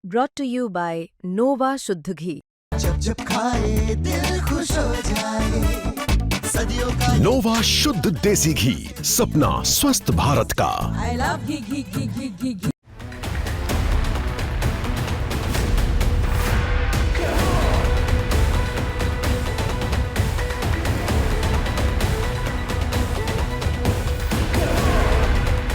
brought to you by Nova शुद्ध घी। जब जब खाए दिल खुश हो जाए, सदियों का नोवा शुद्ध देसी घी, सपना स्वस्थ भारत का। I love घी घी घी घी घी घी।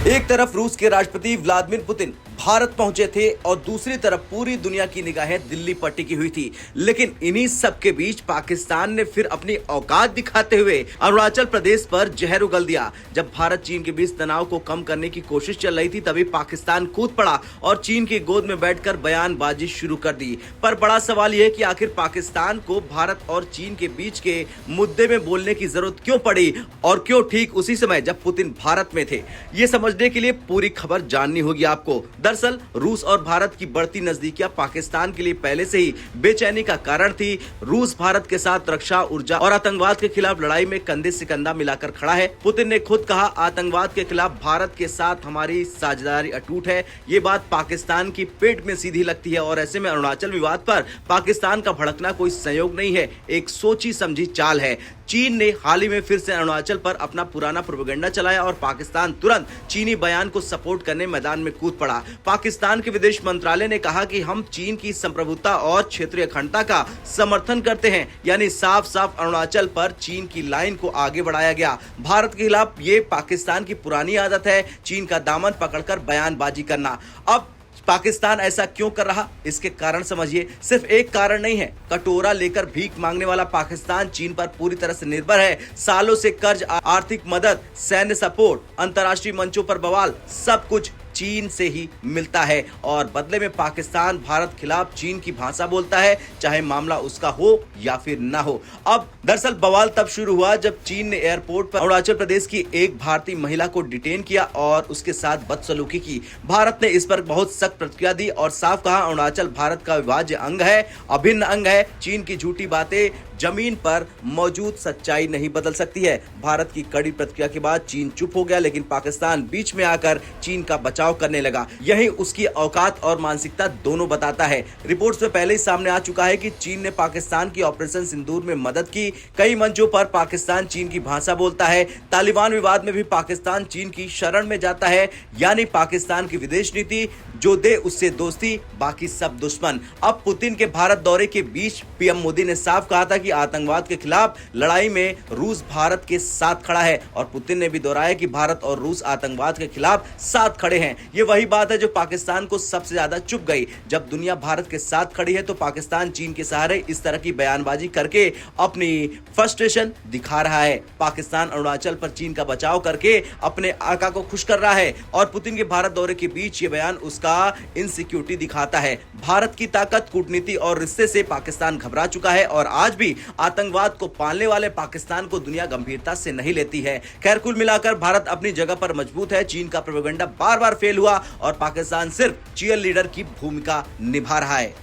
एक तरफ रूस के राष्ट्रपति व्लादिमीर पुतिन भारत पहुंचे थे और दूसरी तरफ पूरी दुनिया की निगाहें दिल्ली पर टिकी हुई थी। लेकिन इन्हीं सब के बीच पाकिस्तान ने फिर अपनी औकात दिखाते हुए अरुणाचल प्रदेश पर जहर उगल दिया। जब भारत चीन के बीच तनाव को कम करने की कोशिश चल रही थी, तभी पाकिस्तान कूद पड़ा और चीन की गोद में बैठकर बयानबाजी शुरू कर दी। पर बड़ा सवाल यह है कि आखिर पाकिस्तान को भारत और चीन के बीच के मुद्दे में बोलने की जरूरत क्यों पड़ी और क्यों ठीक उसी समय जब पुतिन भारत में थे। ये समझने के लिए पूरी खबर जाननी होगी आपको। दरअसल रूस और भारत की बढ़ती नजदीकियां पाकिस्तान के लिए पहले से ही बेचैनी का कारण थी। रूस भारत के साथ रक्षा, ऊर्जा और आतंकवाद के खिलाफ लड़ाई में कंधे से कंधा मिलाकर खड़ा है। पुतिन ने खुद कहा, आतंकवाद के खिलाफ भारत के साथ हमारी साझेदारी अटूट है। ये बात पाकिस्तान की पेट में सीधी लगती है और ऐसे में अरुणाचल विवाद पर पाकिस्तान का भड़कना कोई संयोग नहीं है, एक सोची समझी चाल है। चीन ने हाल ही में फिर से अरुणाचल पर अपना पुराना प्रोपेगेंडा चलाया और पाकिस्तान तुरंत चीनी बयान को सपोर्ट करने मैदान में कूद पड़ा। पाकिस्तान के विदेश मंत्रालय ने कहा कि हम चीन की संप्रभुता और क्षेत्रीय अखंडता का समर्थन करते हैं, यानी साफ साफ अरुणाचल पर चीन की लाइन को आगे बढ़ाया गया। भारत के खिलाफ ये पाकिस्तान की पुरानी आदत है, चीन का दामन पकड़कर बयानबाजी करना। अब पाकिस्तान ऐसा क्यों कर रहा, इसके कारण समझिए। सिर्फ एक कारण नहीं है, कटोरा लेकर भीख मांगने वाला पाकिस्तान चीन पर पूरी तरह से निर्भर है। सालों से कर्ज, आर्थिक मदद, सैन्य सपोर्ट, अंतर्राष्ट्रीय मंचों पर बवाल, सब कुछ चीन से ही मिलता है और बदले में पाकिस्तान भारत खिलाफ चीन की भाषा बोलता है, चाहे मामला उसका हो या फिर ना हो। अब दरअसल बवाल तब शुरू हुआ जब चीन ने एयरपोर्ट पर अरुणाचल प्रदेश की एक भारतीय महिला को डिटेन किया और उसके साथ बदसलूकी की। भारत ने इस पर बहुत सख्त प्रतिक्रिया दी और साफ कहा, अरुणाचल भारत का अविभाज्य अंग है, अभिन्न अंग है। चीन की झूठी बातें जमीन पर मौजूद सच्चाई नहीं बदल सकती है। भारत की कड़ी प्रतिक्रिया के बाद चीन चुप हो गया, लेकिन पाकिस्तान बीच में आकर चीन का बचाव करने लगा। यही उसकी औकात और मानसिकता दोनों बताता है। रिपोर्ट्स में पहले ही सामने आ चुका है कि चीन ने पाकिस्तान की ऑपरेशन सिंदूर में मदद की। कई मंचों पर पाकिस्तान चीन की भाषा बोलता है। तालिबान विवाद में भी पाकिस्तान चीन की शरण में जाता है, यानी पाकिस्तान की विदेश नीति जो दे उससे दोस्ती, बाकी सब दुश्मन। अब पुतिन के भारत दौरे के बीच पीएम मोदी ने साफ कहा था कि आतंकवाद के खिलाफ लड़ाई में रूस भारत के साथ खड़ा है और पुतिन ने भी दोहराया कि भारत और रूस आतंकवाद के खिलाफ साथ खड़े हैं। ये वही बात है जो पाकिस्तान को सबसे ज्यादा चुभ गई। जब दुनिया भारत के साथ खड़ी है तो पाकिस्तान चीन के सहारे इस तरह की बयानबाजी करके अपनी फ्रस्ट्रेशन दिखा रहा है। पाकिस्तान अरुणाचल पर चीन का बचाव करके अपने आका को खुश कर रहा है और पुतिन के भारत दौरे के बीच ये बयान उसका इनसिक्योरिटी दिखाता है। भारत की ताकत, कूटनीति और रिश्ते से पाकिस्तान घबरा चुका है और आज भी आतंकवाद को पालने वाले पाकिस्तान को दुनिया गंभीरता से नहीं लेती है। खैर, कुल मिलाकर भारत अपनी जगह पर मजबूत है। चीन का प्रोपेगेंडा बार बार फेल हुआ और पाकिस्तान सिर्फ चीयर लीडर की भूमिका निभा रहा है।